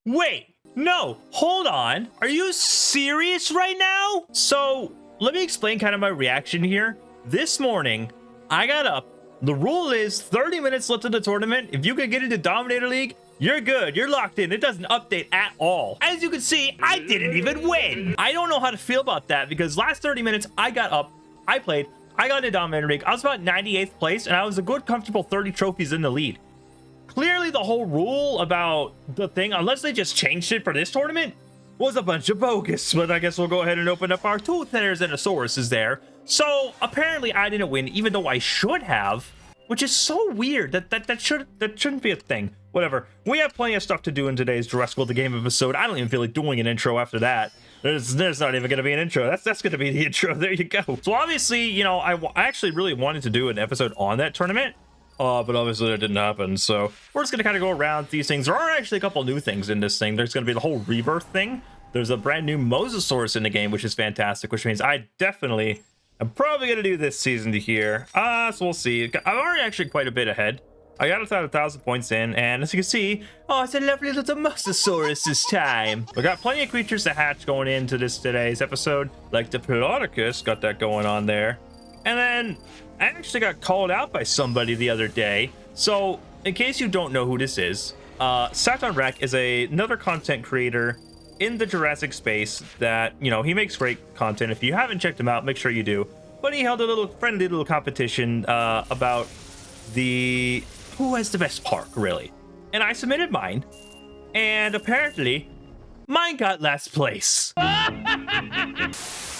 Wait, no, hold on. Are you serious right now? So let me explain kind of my reaction here. This morning, I got up. The rule is 30 minutes left in the tournament. If you can get into Dominator League, you're good. You're locked in. It doesn't update at all. As you can see, I didn't even win. I don't know how to feel about that because last 30 minutes, I got up, I played, I got into Dominator League. I was about 98th place, and I was a good, comfortable 30 trophies in the lead. Clearly, the whole rule about the thing, unless they just changed it for this tournament, was a bunch of bogus. But I guess we'll go ahead and open up our two Therizanasauruses there. So apparently, I didn't win, even though I should have, which is so weird. That shouldn't be a thing. Whatever. We have plenty of stuff to do in today's Jurassic the Game episode. I don't even feel like doing an intro after that. There's not even going to be an intro. That's going to be the intro. There you go. So obviously, you know, I actually really wanted to do an episode on that tournament. But obviously that didn't happen, so we're just going to kind of go around these things. There are actually a couple new things in this thing. There's going to be the whole Rebirth thing. There's a brand new MOSASAURUS in the game, which is fantastic, which means I definitely am probably going to do this season to here. So we'll see. I'm already actually quite a bit ahead. I got about 1,000 points in, and as you can see, oh, it's a lovely little MOSASAURUS this time. We got plenty of creatures to hatch going into today's episode, like the Diplodocus, got that going on there. And then I actually got called out by somebody the other day. So in case you don't know who this is, SatonRec is another content creator in the Jurassic space that, you know, he makes great content. If you haven't checked him out, make sure you do. But he held a little friendly little competition about who has the best park, really. And I submitted mine. And apparently, mine got last place.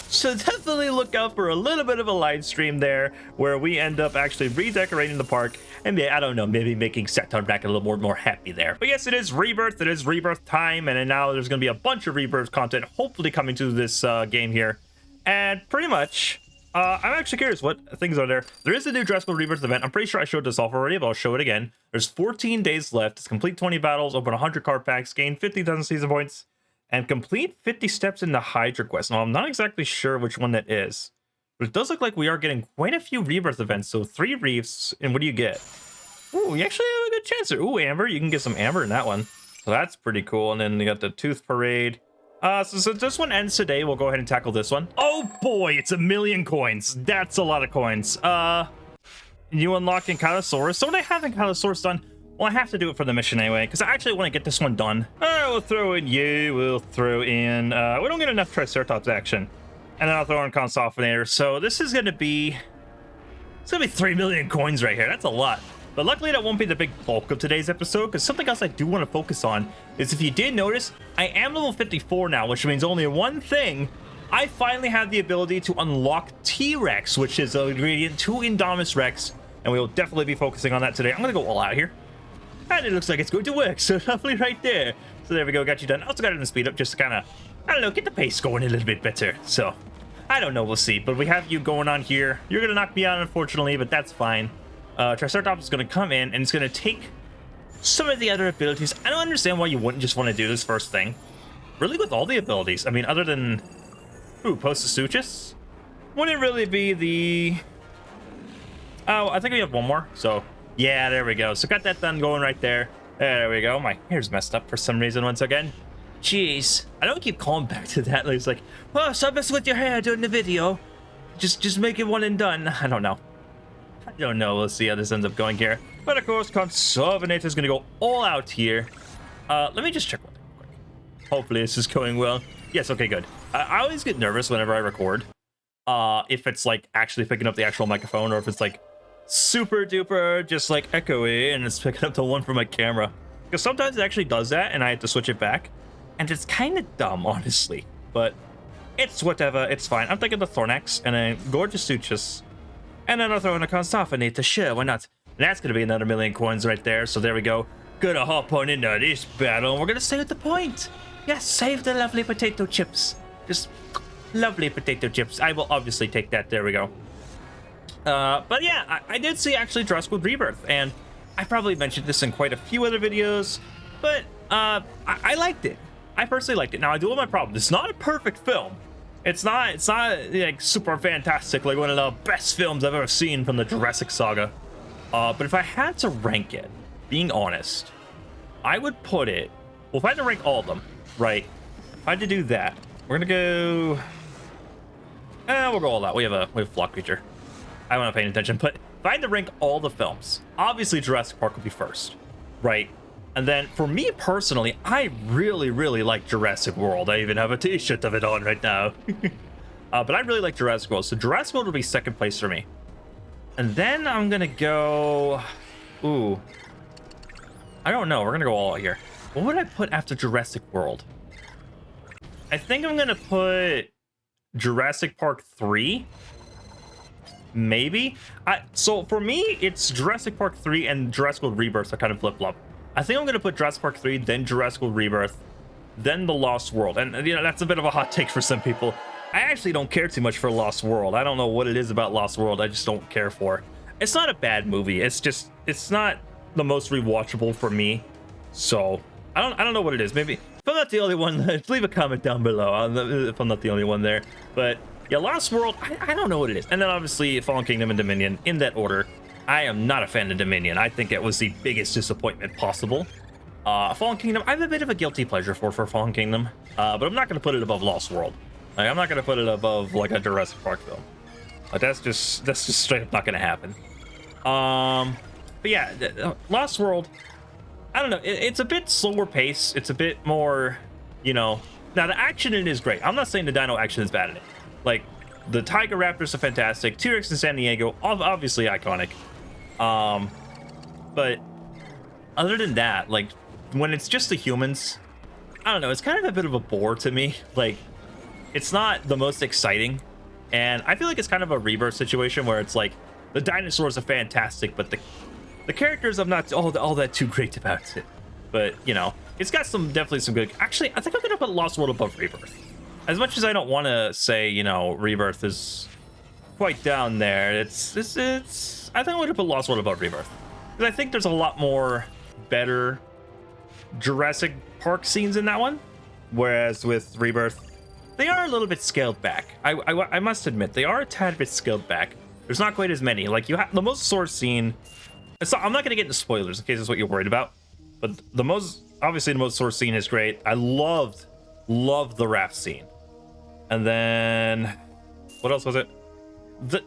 So definitely look out for a little bit of a live stream there where we end up actually redecorating the park and I don't know, maybe making SatonRec a little more happy there. But yes, it is Rebirth. It is Rebirth time. And then now there's going to be a bunch of Rebirth content hopefully coming to this game here. And pretty much, I'm actually curious what things are there. There is a new Jurassic Rebirth event. I'm pretty sure I showed this off already, but I'll show it again. There's 14 days left. It's complete 20 battles, open 100 card packs, gain 50,000 season points, and complete 50 steps in the Hydra quest. Now, I'm not exactly sure which one that is, but it does look like we are getting quite a few Rebirth events. So 3 reefs, and what do you get? Ooh, you actually have a good chance there. Ooh, amber. You can get some amber in that one. So that's pretty cool. And then you got the Tooth Parade. So this one ends today. We'll go ahead and tackle this one. Oh boy, it's 1,000,000 coins. That's a lot of coins. You unlock Ankylosaurus. So when I have Ankylosaurus done, well, I have to do it for the mission anyway, because I actually want to get this one done. All right, we'll throw in you. We'll throw in... we don't get enough Triceratops action. And then I'll throw in Consophinator. So this is going to be... It's going to be 3,000,000 coins right here. That's a lot. But luckily, that won't be the big bulk of today's episode, because something else I do want to focus on is, if you did notice, I am level 54 now, which means only one thing. I finally have the ability to unlock T-Rex, which is an ingredient to Indominus Rex, and we will definitely be focusing on that today. I'm going to go all out here. And it looks like it's going to work, so lovely right there. So there we go, got you done. Also got it in speed up just to kind of, I don't know, get the pace going a little bit better. So, I don't know, we'll see. But we have you going on here. You're going to knock me out, unfortunately, but that's fine. Triceratops is going to come in, and it's going to take some of the other abilities. I don't understand why you wouldn't just want to do this first thing. Really, with all the abilities. I mean, other than, MOSASAURUS? Wouldn't it really be the... Oh, I think we have one more, so... Yeah, there we go. So got that done going right there. There we go. My hair's messed up for some reason once again. Jeez. I don't keep calling back to that. It's like, oh, stop messing with your hair during the video. Just make it one and done. I don't know. We'll see how this ends up going here. But of course, Consophinator is going to go all out here. Let me just check one thing real quick. Hopefully this is going well. Yes, okay, good. I always get nervous whenever I record. If it's like actually picking up the actual microphone, or if it's like super duper just like echoey and it's picking up the one from my camera, because sometimes it actually does that and I have to switch it back, and it's kind of dumb, honestly, but it's whatever. It's fine. I'm thinking the Thornax and then Gorgeous, and then I'll throw in a Consophinator. Sure, why not? And that's gonna be another 1,000,000 coins right there. So there we go. Gonna hop on into this battle, and we're gonna save the point. Yes, save the lovely potato chips. Just lovely potato chips. I will obviously take that. There we go. But yeah, I did see actually Jurassic Rebirth, and I probably mentioned this in quite a few other videos, but I liked it. I personally liked it. Now, I do have my problem. It's not a perfect film. It's not like super fantastic, like one of the best films I've ever seen from the Jurassic saga. But if I had to rank it, being honest, I would put it Well, if I had to rank all of them, right? If I had to do that, we're gonna go. We'll go all out. We have a flock creature. I wasn't paying attention, but if I had to rank all the films, obviously Jurassic Park would be first, right? And then for me personally, I really, really like Jurassic World. I even have a t-shirt of it on right now. But I really like Jurassic World. So Jurassic World will be second place for me. And then I'm going to go... Ooh. I don't know. We're going to go all out here. What would I put after Jurassic World? I think I'm going to put Jurassic Park 3. Maybe. So for me, it's Jurassic Park 3 and Jurassic World Rebirth are kind of flip-flop. I think I'm going to put Jurassic Park 3, then Jurassic World Rebirth, then The Lost World. And, you know, that's a bit of a hot take for some people. I actually don't care too much for Lost World. I don't know what it is about Lost World. I just don't care for. It's not a bad movie. It's just, it's not the most rewatchable for me. So I don't know what it is. Maybe if I'm not the only one, leave a comment down below if I'm not the only one there. But yeah, Lost World, I don't know what it is. And then obviously Fallen Kingdom and Dominion in that order. I am not a fan of Dominion. I think it was the biggest disappointment possible. Fallen Kingdom, I have a bit of a guilty pleasure for Fallen Kingdom, but I'm not going to put it above Lost World. Like, I'm not going to put it above like a Jurassic Park film. Like, that's just straight up not going to happen. But yeah, Lost World, I don't know. It's a bit slower pace. It's a bit more, you know. Now the action in it is great. I'm not saying the dino action is bad in it. Like the Tiger Raptors are fantastic. T-Rex in San Diego, obviously iconic. But other than that, like when it's just the humans, I don't know. It's kind of a bit of a bore to me. Like, it's not the most exciting, and I feel like it's kind of a Rebirth situation where it's like the dinosaurs are fantastic, but the characters I'm not all that too great about it. But you know, it's got definitely some good. Actually, I think I'm gonna put Lost World above Rebirth. As much as I don't want to say, you know, Rebirth is quite down there, it's I think I'm gonna put Lost World above Rebirth because I think there's a lot more better Jurassic Park scenes in that one, whereas with Rebirth, they are a little bit scaled back. I must admit, they are a tad bit scaled back. There's not quite as many. Like, you have the Mosasaurus scene. I'm not going to get into spoilers in case that's what you're worried about. But obviously the Mosasaurus scene is great. I loved the raft scene. And then, what else was it? The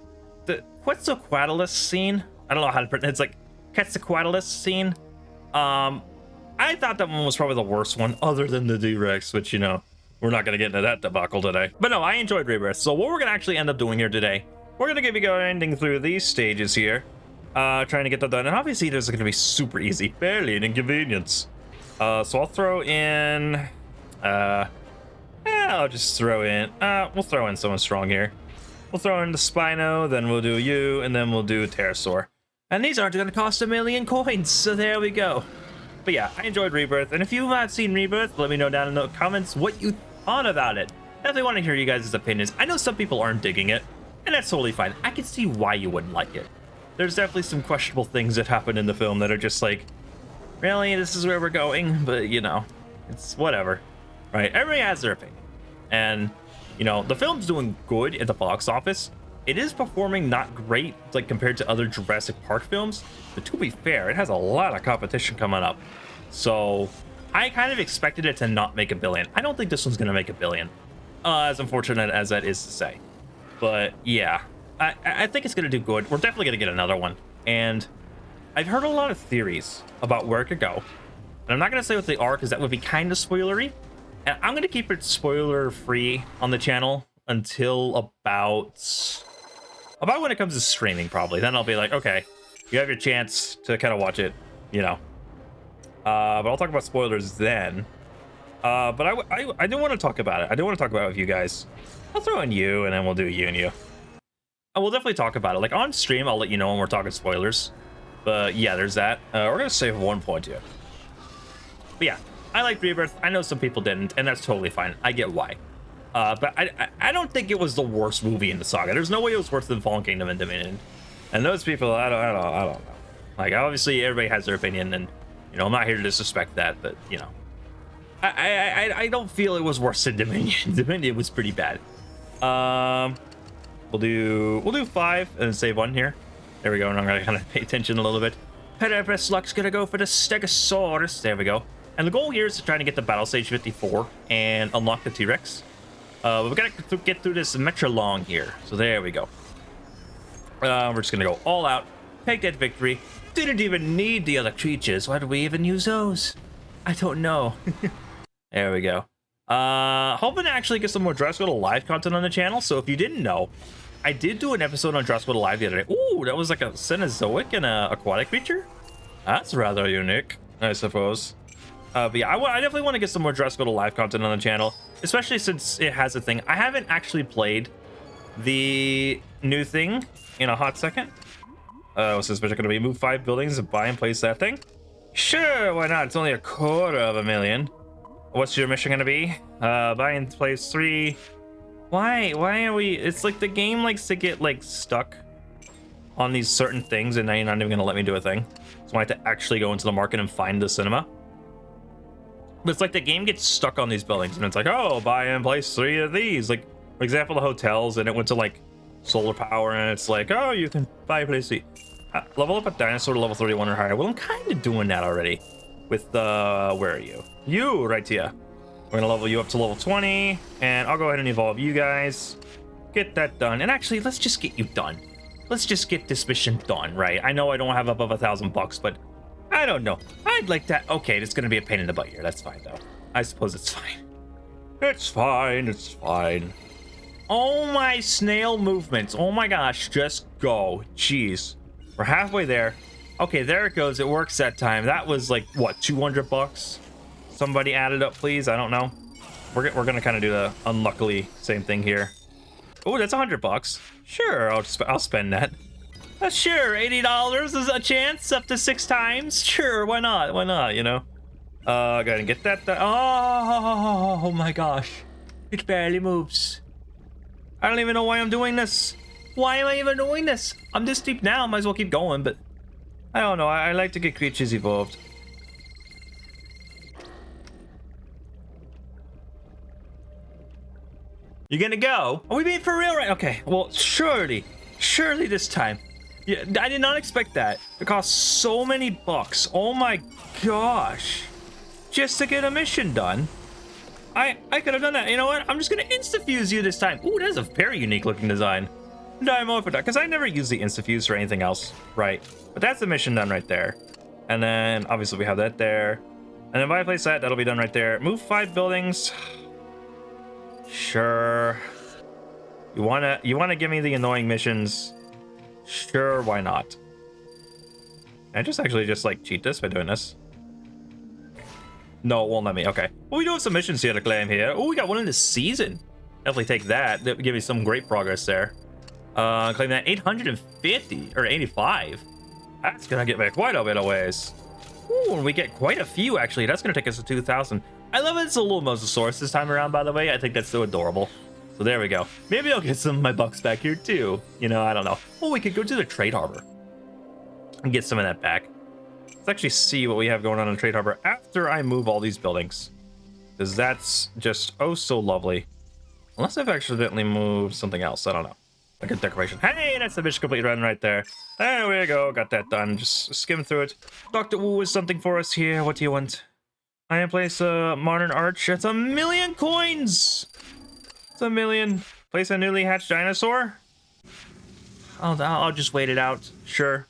Quetzalcoatlus scene. I don't know how to pronounce it. It's like Quetzalcoatlus scene. I thought that one was probably the worst one, other than the D-Rex, which, you know, we're not going to get into that debacle today. But no, I enjoyed Rebirth. So what we're going to actually end up doing here today, we're going to be going through these stages here, trying to get that done. And obviously, this is going to be super easy, barely an inconvenience. So I'll throw in, I'll just throw in, we'll throw in someone strong here. We'll throw in the Spino, then we'll do you, and then we'll do a Pterosaur. And these aren't going to cost 1,000,000 coins, so there we go. But yeah, I enjoyed Rebirth, and if you have seen Rebirth, let me know down in the comments what you thought about it. Definitely want to hear you guys' opinions. I know some people aren't digging it, and that's totally fine. I can see why you wouldn't like it. There's definitely some questionable things that happen in the film that are just like, really, this is where we're going? But, you know, it's whatever, right? Everybody has their opinion. And, you know, the film's doing good at the box office. It is performing not great, like, compared to other Jurassic Park films. But to be fair, it has a lot of competition coming up. So I kind of expected it to not make $1 billion. I don't think this one's going to make $1 billion, as unfortunate as that is to say. But yeah, I think it's going to do good. We're definitely going to get another one. And I've heard a lot of theories about where it could go. And I'm not going to say what they are because that would be kind of spoilery. And I'm going to keep it spoiler free on the channel until about when it comes to streaming, probably. Then I'll be like, okay, you have your chance to kind of watch it, you know. But I'll talk about spoilers then. But I do want to talk about it. I do want to talk about it with you guys. I'll throw in you, and then we'll do you and you. And we'll definitely talk about it. Like, on stream, I'll let you know when we're talking spoilers. But yeah, there's that. We're going to save 1 point here. But yeah, I like Rebirth. I know some people didn't, and that's totally fine. I get why. But I don't think it was the worst movie in the saga. There's no way it was worse than Fallen Kingdom and Dominion. And those people, I don't know. Like, obviously, everybody has their opinion, and, you know, I'm not here to disrespect that, but, you know. I don't feel it was worse than Dominion. Dominion was pretty bad. We'll do 5 and save 1 here. There we go, and I'm gonna kind of pay attention a little bit. Pedopress Luck's gonna go for the Stegosaurus. There we go. And the goal here is to try to get the battle stage 54 and unlock the T-Rex. We've got to get through this Metro Long here. So there we go. We're just going to go all out, take that victory. Didn't even need the other creatures. Why did we even use those? I don't know. There we go. Hoping to actually get some more Jurassic Live content on the channel. So if you didn't know, I did do an episode on Jurassic Live the other day. Ooh, that was like a Cenozoic and a aquatic creature. That's rather unique, I suppose. But yeah, I definitely want to get some more Jurassic Live content on the channel, especially since it has a thing. I haven't actually played the new thing in a hot second. What's this mission going to be? Move 5 buildings and buy and place that thing? Sure, why not? It's only $250,000. What's your mission going to be? Buy and place 3. Why are we? It's like the game likes to get like stuck on these certain things, and now you're not even going to let me do a thing. So I have to actually go into the market and find the cinema. But it's like the game gets stuck on these buildings, and it's like, oh, buy and place 3 of these. Like, for example, the hotels, and it went to like solar power, and it's like, oh, you can buy and place 3. Level up a dinosaur to level 31 or higher. Well, I'm kind of doing that already with where are you? You, right here. We're gonna level you up to level 20, and I'll go ahead and evolve you guys. Get that done. And actually, let's just get you done. Let's just get this mission done, right? I know I don't have above $1,000, but I don't know. I'd like that. Okay, it's gonna be a pain in the butt here. That's fine, though. I suppose it's fine. It's fine. It's fine. Oh, my snail movements. Oh, my gosh. Just go. Jeez. We're halfway there. Okay, there it goes. It works that time. That was like, what, $200? Somebody add it up, please. I don't know. We're gonna kind of do the unluckily same thing here. Oh, that's $100. Sure, I'll spend that. Sure, $80 is a chance up to 6 times. Sure, why not? Why not? You know. Go ahead and get that. Oh my gosh, it barely moves. I don't even know why I'm doing this. Why am I even doing this? I'm this deep now. Might as well keep going, but I don't know. I like to get creatures evolved. You're gonna go? Are we being for real right? Okay, well, surely this time. Yeah, I did not expect that. It cost so many bucks. Oh my gosh. Just to get a mission done. I could have done that. You know what? I'm just gonna insta-fuse you this time. Ooh, that's a very unique looking design. Dimorphodon, because I never use the insta-fuse for anything else, right? But that's the mission done right there. And then obviously we have that there. And then if I place that, that'll be done right there. Move 5 buildings. Sure. You wanna give me the annoying missions? Sure, why not? Can I just actually just like cheat this by doing this? No, it won't let me. Okay. Well, we do have some missions here to claim here. Oh, we got one in the season. Definitely take that. That would give me some great progress there. Claim that 850 or 85. That's gonna get me quite a bit of ways. Ooh, and we get quite a few actually. That's gonna take us to 2,000. I love it. It's a little MOSASAURUS this time around, by the way. I think that's so adorable. So there we go. Maybe I'll get some of my bucks back here too. You know, I don't know. Oh, we could go to the trade harbor and get some of that back. Let's actually see what we have going on in the trade harbor after I move all these buildings, because that's just oh so lovely. Unless I've accidentally moved something else. I don't know. A good decoration. Hey, that's the mission complete run right there. There we go. Got that done. Just skim through it. Dr. Wu is something for us here. What do you want? I am place a modern arch. It's 1,000,000 coins. It's 1,000,000. Place a newly hatched dinosaur. I'll just wait it out. Sure.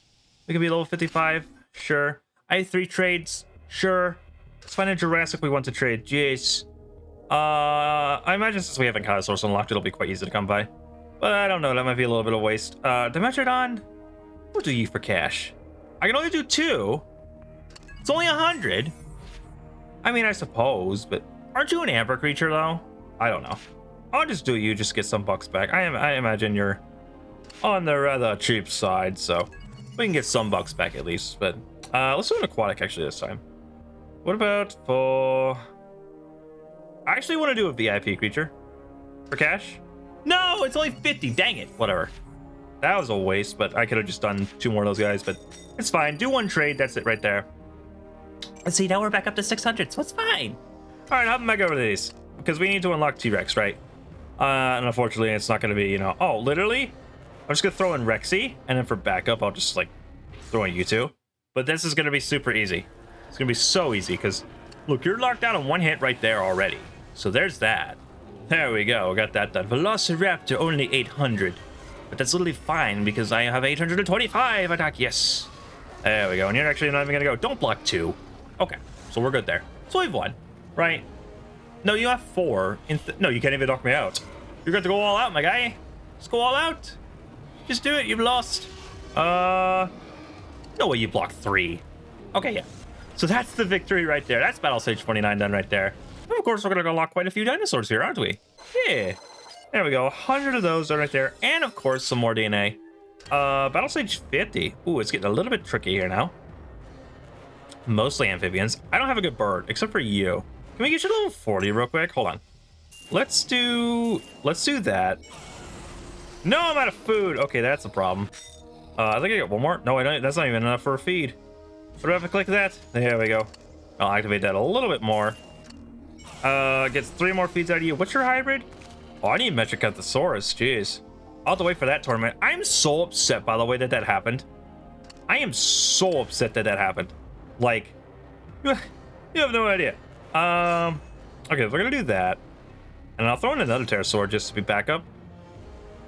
We can be level 55. Sure. I have 3 trades. Sure. Let's find a Jurassic we want to trade. Jeez. I imagine since we haven't Kaizosaurus unlocked, it'll be quite easy to come by. But I don't know. That might be a little bit of waste. Dimetrodon. What do you for cash? I can only do 2. It's only 100. I mean, I suppose, but aren't you an amber creature though? I don't know. I'll just do you, just get some bucks back. I imagine you're on the rather cheap side, so we can get some bucks back at least. But let's do an aquatic actually this time. What about for? I actually want to do a VIP creature for cash. No, it's only 50. Dang it. Whatever. That was a waste, but I could have just done 2 more of those guys, but it's fine. Do 1 trade. That's it right there. Let's see, now we're back up to 600, so it's fine. All right, hop back over to these, because we need to unlock T-Rex, right? And unfortunately, it's not going to be, you know, oh, literally? I'm just going to throw in Rexy, and then for backup, I'll just, like, throw in you 2. But this is going to be super easy. It's going to be so easy, because Look, you're locked out on one hit right there already. So there's that. There we go. Got that done. Velociraptor only 800. But that's literally fine because I have 825 attack. Yes. There we go. And you're actually not even going to go. Don't block 2. Okay. So we're good there. So we've won. Right? No, you have 4. No, you can't even knock me out. You're going to go all out, my guy. Just go all out. Just do it. You've lost. No way you blocked 3. Okay, yeah. So that's the victory right there. That's Battle Stage 29 done right there. And of course, we're going to unlock quite a few dinosaurs here, aren't we? Yeah. There we go. 100 of those are right there. And of course, some more DNA. Battle Stage 50. Ooh, it's getting a little bit tricky here now. Mostly amphibians. I don't have a good bird, except for you. Can we get you to level 40 real quick? Hold on. Let's do that. No, I'm out of food. Okay, that's a problem. I think I got one more. No, I don't. That's not even enough for a feed. What do I have to click that? There we go. I'll activate that a little bit more. Gets 3 more feeds out of you. What's your hybrid? Oh, I need Metriacanthosaurus. Jeez. I'll have to wait for that tournament. I'm so upset, by the way, that happened. I am so upset that happened. Like, you have no idea. Okay, so we're gonna do that. And I'll throw in another pterosaur just to be backup.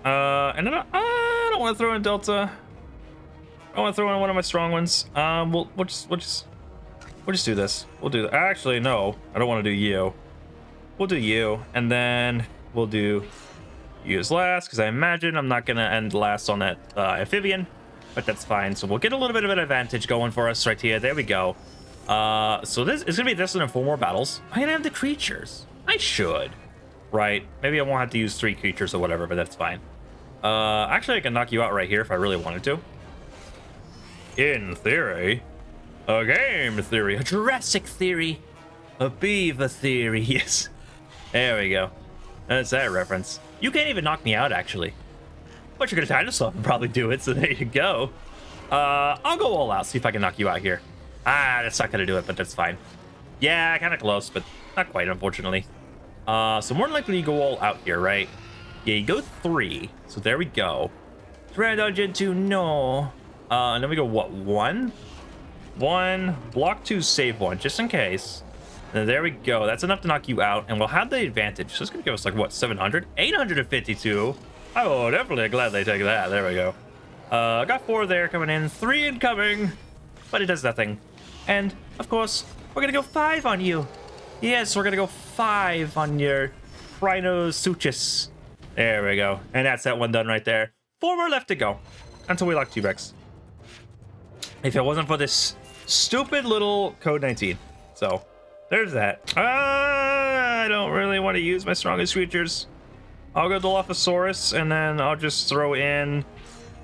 And then I don't want to throw in Delta. I want to throw in one of my strong ones. We'll just do this. We'll do that. Actually, no, I don't want to do you. We'll do you, and then we'll do you as last, because I imagine I'm not gonna end last on that amphibian, but that's fine. So we'll get a little bit of an advantage going for us right here. There we go. So this is gonna be this and 4 more battles. I'm gonna have the creatures. I should, right? Maybe I won't have to use 3 creatures or whatever, but that's fine. Actually, I can knock you out right here if I really wanted to. In theory. A game theory. A Jurassic theory. A beaver theory. Yes. There we go. That's that reference. You can't even knock me out, actually. But you're gonna dinosaur and probably do it, so there you go. I'll go all out, see if I can knock you out here. Ah, that's not gonna do it, but that's fine. Yeah, kind of close, but not quite, unfortunately. So more than likely you go all out here, right? Yeah, you go 3. So there we go. Pteranodon Gen 2, no. And then we go, what, 1? 1, block 2, save 1, just in case. And there we go. That's enough to knock you out, and we'll have the advantage. So it's gonna give us like, what, 700? 852. Oh, definitely gladly take that. There we go. Got 4 there coming in, 3 incoming, but it does nothing. And of course, we're gonna go 5 on you. Yes, we're gonna go 5 on your Rhinosuchus. There we go. And that's that one done right there. 4 more left to go until we lock T-Rex. If it wasn't for this stupid little code 19. So there's that. I don't really want to use my strongest creatures. I'll go Dilophosaurus, and then I'll just throw in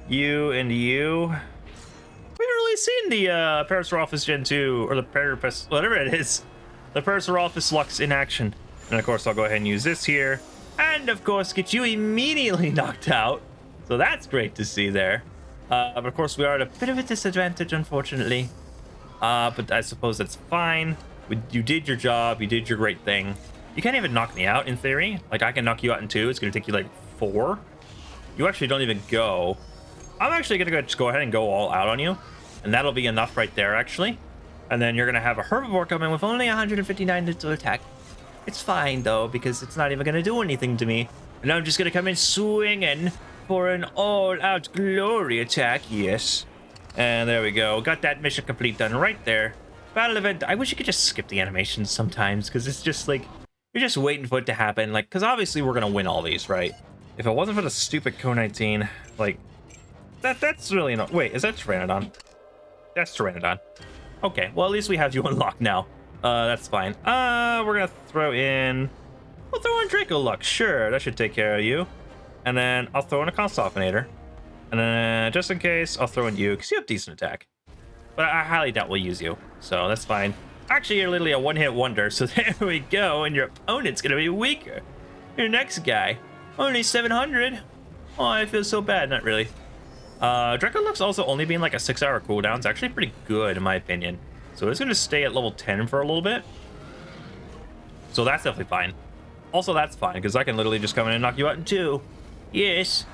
you and you. We haven't really seen the Parasaurolophus Gen 2, or the Parapus, whatever it is. The Parasaurolophus Lux in action. And of course, I'll go ahead and use this here. And of course, get you immediately knocked out. So that's great to see there. But of course, we are at a bit of a disadvantage, unfortunately. But I suppose that's fine. You did your job. You did your great thing. You can't even knock me out, in theory. Like, I can knock you out in 2. It's going to take you, like, 4. You actually don't even go. I'm actually going to just go ahead and go all out on you. And that'll be enough right there, actually. And then you're going to have a herbivore come in with only 159 to attack. It's fine, though, because it's not even going to do anything to me. And I'm just going to come in swinging for an all-out glory attack. Yes. And there we go. Got that mission complete done right there. Battle event. I wish you could just skip the animations sometimes, because it's just like... You're just waiting for it to happen, like, because obviously we're gonna win all these, right? If it wasn't for the stupid Co-19, like, that's really not. Wait, is that Pteranodon? That's Pteranodon. Okay, well, at least we have you unlocked now. That's fine. We're gonna throw in. We'll throw in Dracolux, sure, that should take care of you. And then I'll throw in a Constantinator. And then, just in case, I'll throw in you, because you have decent attack. But I highly doubt we'll use you, so that's fine. Actually, you're literally a one-hit wonder, so there we go, and your opponent's gonna be weaker. Your next guy, only 700. Oh, I feel so bad. Not really. Dracolux also only being like a 6-hour cooldown is actually pretty good, in my opinion. So it's gonna stay at level 10 for a little bit. So that's definitely fine. Also, that's fine, because I can literally just come in and knock you out in 2. Yes.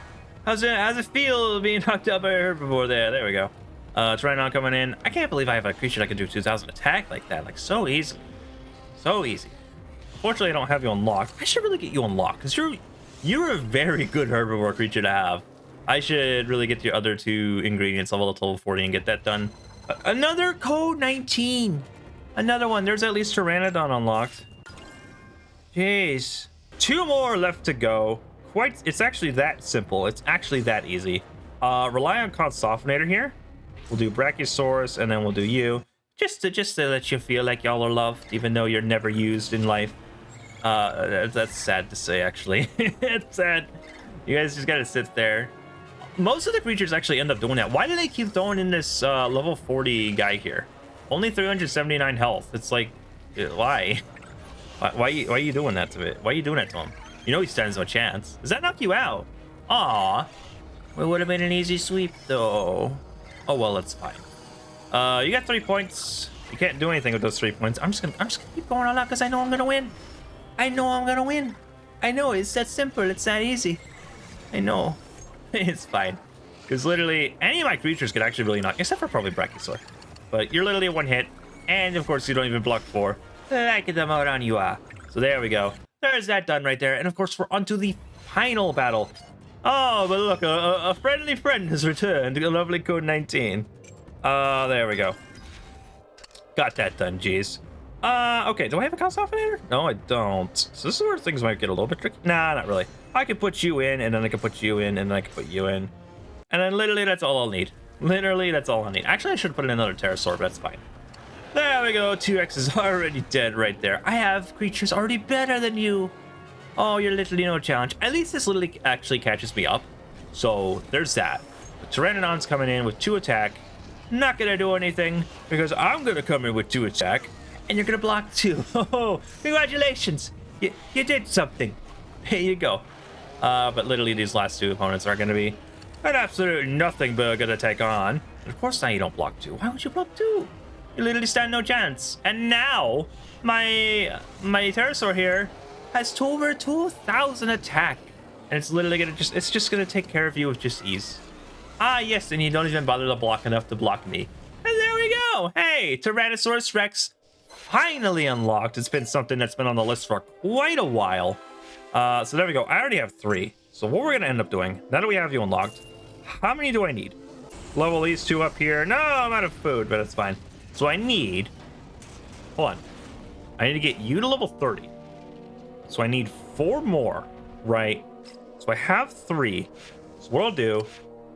How's it feel being knocked out by a herbivore there? There we go. Pteranodon coming in. I can't believe I have a creature that can do 2,000 attack like that, like so easily. So easy. Unfortunately, I don't have you unlocked. I should really get you unlocked because you're a very good herbivore creature to have. I should really get your other 2 ingredients level to level 40 and get that done. Another code 19. Another one. There's at least Pteranodon unlocked. Jeez. 2 more left to go. It's actually that simple. It's actually that easy. Rely on Consoffinator here. We'll do Brachiosaurus and then we'll do you. Just to let you feel like y'all are loved, even though you're never used in life. That's sad to say, actually. It's sad. You guys just gotta sit there. Most of the creatures actually end up doing that. Why do they keep throwing in this level 40 guy here? Only 379 health. It's like, why? Why are you doing that to it? Why are you doing that to him? You know he stands no chance. Does that knock you out? Aw. It would have been an easy sweep, though. Oh, well, that's fine. You got 3 points. You can't do anything with those 3 points. I'm just gonna keep going on that because I know I'm gonna win. I know I'm gonna win. I know, it's that simple. It's that easy. I know. It's fine. Because literally, any of my creatures could actually really knock, except for probably Brachiosaur. But you're literally a 1 hit. And, of course, you don't even block 4. I get them out on you. So there we go. There's that done right there. And, of course, we're on to the final battle. Oh, but look, a friendly friend has returned. A lovely code 19. There we go. Got that done, jeez. Okay, do I have a Consoffinator? No, I don't. So this is where things might get a little bit tricky. Nah, not really. I could put you in, and then I could put you in, and then I could put you in. And then literally that's all I'll need. Literally, that's all I need. Actually, I should put in another Pterosaur, but that's fine. There we go. 2X is already dead right there. I have creatures already better than you. Oh, you're literally no challenge. At least this literally actually catches me up. So there's that. The Pteranodon's coming in with 2 attack. Not gonna do anything because I'm gonna come in with 2 attack. And you're gonna block 2. Oh, congratulations. You did something. There you go. But literally these last 2 opponents are gonna be an absolute nothing but a good attack on. And of course now you don't block 2. Why would you block 2? You literally stand no chance. And now my Pterosaur here has over 2,000 attack. And it's literally gonna just gonna take care of you with just ease. Ah, yes, and you don't even bother to block enough to block me. And there we go. Hey, Tyrannosaurus Rex finally unlocked. It's been something that's been on the list for quite a while. So there we go. I already have 3. So what we're gonna end up doing, now that we have you unlocked, how many do I need? Level these 2 up here. No, I'm out of food, but it's fine. So I need, hold on. I need to get you to level 30. So I need 4 more, right? So I have 3. So what I'll do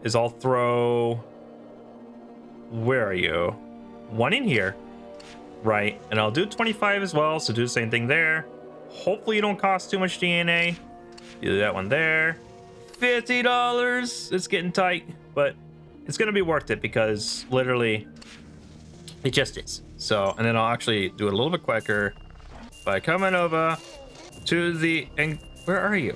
is I'll throw, where are you? 1 in here, right? And I'll do 25 as well, so do the same thing there. Hopefully you don't cost too much DNA. Do that one there. $50. It's getting tight, but it's gonna be worth it because literally it just is. So, and then I'll actually do it a little bit quicker by coming over to the, and where are you?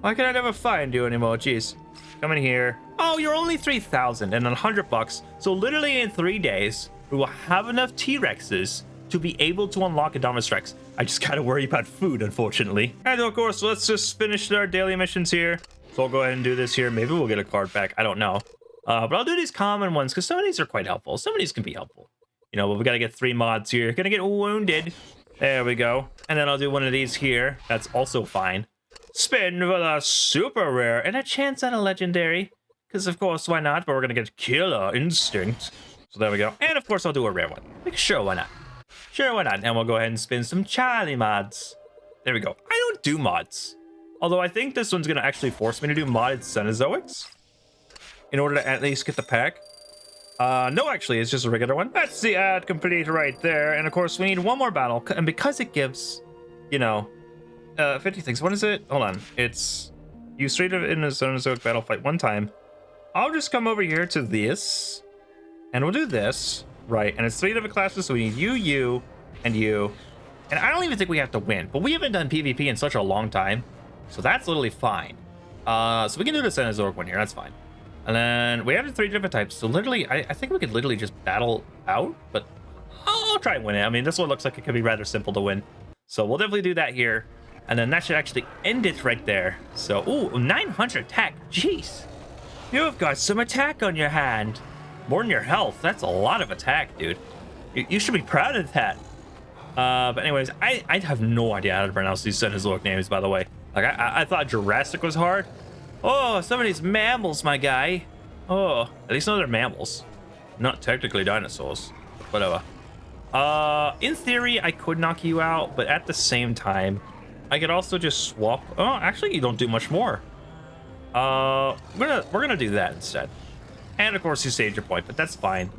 Why can I never find you anymore? Jeez. Come in here. Oh, you're only 3,000 and $100. So literally in 3 days, we will have enough T-Rexes to be able to unlock a Dominus Rex. I just gotta worry about food, unfortunately. And of course, let's just finish our daily missions here. So I'll go ahead and do this here. Maybe we'll get a card back. I don't know. But I'll do these common ones because some of these are quite helpful. Some of these can be helpful. You know, but we gotta get 3 mods here. Gonna get wounded. There we go. And then I'll do one of these here. That's also fine. Spin for the super rare and a chance at a legendary. Because of course, why not? But we're gonna get Killer Instinct. So there we go. And of course, I'll do a rare one. Like, sure, why not? Sure, why not? And we'll go ahead and spin some Charlie mods. There we go. I don't do mods. Although I think this one's gonna actually force me to do modded Cenozoics in order to at least get the pack. No, actually, it's just a regular one. That's the ad complete right there. And of course, we need 1 more battle. And because it gives, you know, 50 things. What is it? Hold on. It's you straight up in a Cenozoic battle fight 1 time. I'll just come over here to this. And we'll do this. Right. And it's 3 different classes. So we need you, and you. And I don't even think we have to win. But we haven't done PvP in such a long time. So that's literally fine. So we can do the Cenozoic one here. That's fine. And then we have the 3 different types. So literally, I think we could literally just battle out. But I'll try and win it. I mean, this one looks like it could be rather simple to win. So we'll definitely do that here. And then that should actually end it right there. So, ooh, 900 attack. Jeez. You've got some attack on your hand. More than your health. That's a lot of attack, dude. You should be proud of that. But anyways, I have no idea how to pronounce these Cenozoic names, by the way. Like, I thought Jurassic was hard. Oh, some of these mammals, my guy. Oh, at least know they're mammals. Not technically dinosaurs. Whatever. In theory, I could knock you out, but at the same time, I could also just swap. Oh, actually, you don't do much more. We're gonna do that instead. And of course, you saved your point, but that's fine.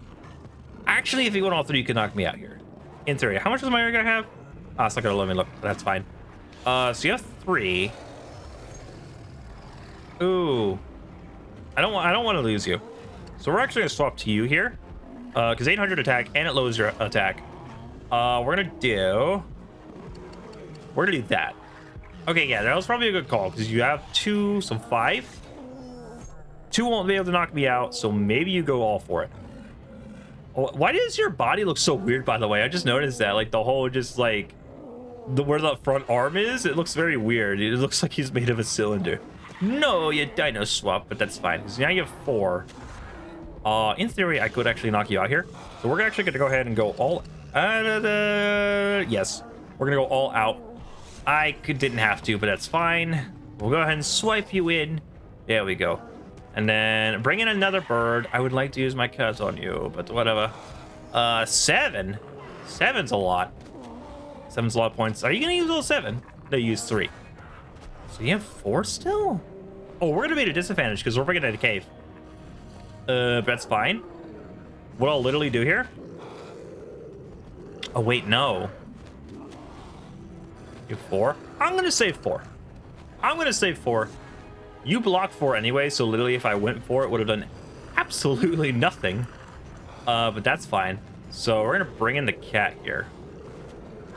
Actually, if you went all three, you could knock me out here. In theory, how much does my area guy have? Ah, it's not gonna let me look. That's fine. So you have 3. Ooh, I don't want to lose you. So we're actually gonna swap to you here, because 800 attack and it lowers your attack. We're gonna do that. Okay, yeah, that was probably a good call because you have 2, so 5. 2 won't be able to knock me out, so maybe you go all for it. Why does your body look so weird, by the way? I just noticed that, like the whole just like where the front arm is, it looks very weird. It looks like he's made of a cylinder. No, you dino swap, but that's fine because now you have 4. In theory, I could actually knock you out here. So we're actually gonna go ahead and go all out of the... Yes, we're gonna go all out. Didn't have to, but that's fine. We'll go ahead and swipe you in. There we go. And then bring in another bird. I would like to use my cuts on you, but whatever. 7. 7's a lot. 7's a lot of points. Are you gonna use all 7? No, use 3. So you have 4 still? Oh, we're gonna be at a disadvantage because we're bringing in a cave. That's fine. What I'll literally do here? Oh wait, no. You have 4? I'm gonna save 4. I'm gonna save 4. You blocked 4 anyway, so literally if I went for it, would have done absolutely nothing. But that's fine. So we're gonna bring in the cat here.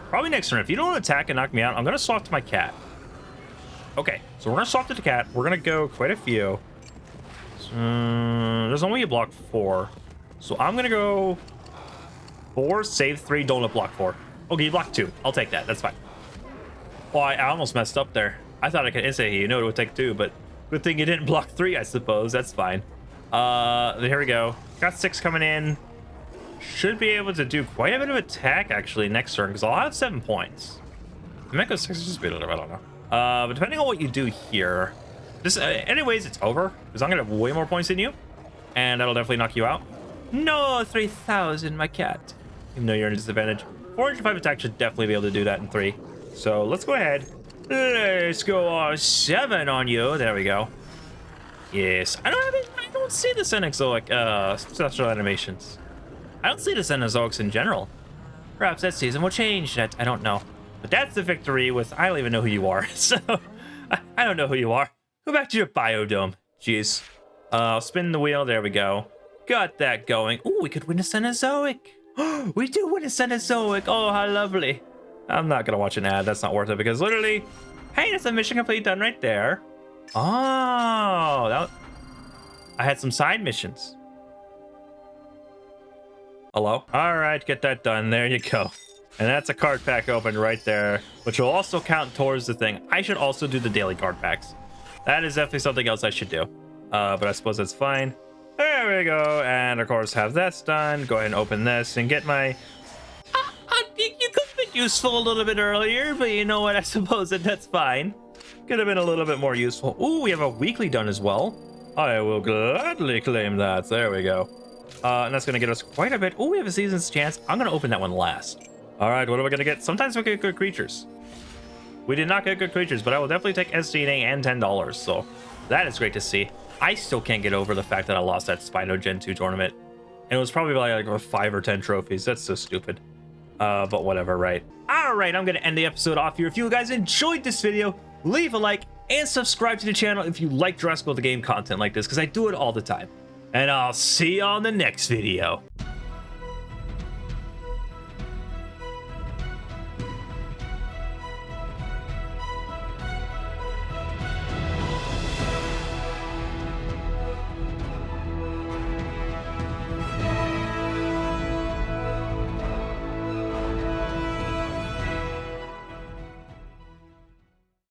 Probably next turn. If you don't attack and knock me out, I'm gonna swap to my cat. Okay, so we're gonna swap to the cat. We're gonna go quite a few. There's only a block 4. So I'm gonna go 4, save 3, don't let block 4. Okay, you blocked 2. I'll take that. That's fine. Oh, I almost messed up there. I thought I could instant you know it would take 2, but good thing you didn't block 3, I suppose. That's fine. Here we go. Got 6 coming in. Should be able to do quite a bit of attack actually next turn because I'll have 7 points. Mecha 6 is just a little, I don't know. But depending on what you do here, this anyways, it's over because I'm gonna have way more points than you, and that'll definitely knock you out. No, 3,000, my cat. Even though you're in a disadvantage, 405 attack should definitely be able to do that in 3. So let's go ahead. Let's go 7 on you. There we go. Yes, I don't see the Cenozoic special animations. I don't see the Cenozoics in general. Perhaps that season will change that. I don't know. But that's the victory with I don't even know who you are. So I don't know who you are. Go back to your biodome. Jeez. I'll spin the wheel. There we go. Got that going. Oh, we could win a Cenozoic. We do win a Cenozoic. Oh, how lovely. I'm not gonna watch an ad. That's not worth it because literally, hey, that's a mission complete done right there. Oh, I had some side missions. Hello? All right, get that done. There you go. And that's a card pack open right there, which will also count towards the thing. I should also do the daily card packs. That is definitely something else I should do. But I suppose that's fine. There we go. And of course, have this done. Go ahead and open this and get my... You could have been useful a little bit earlier, but you know what? I suppose that's fine. Could have been a little bit more useful. Ooh, we have a weekly done as well. I will gladly claim that. There we go. And that's going to get us quite a bit. Oh, we have a season's chance. I'm going to open that one last. All right, what are we going to get? Sometimes we get good creatures. We did not get good creatures, but I will definitely take SDNA and $10. So that is great to see. I still can't get over the fact that I lost that Spino Gen 2 tournament. And it was probably like 5 or 10 trophies. That's so stupid. But whatever, right? All right, I'm going to end the episode off here. If you guys enjoyed this video, leave a like and subscribe to the channel if you like Jurassic World the Game content like this, because I do it all the time. And I'll see you on the next video.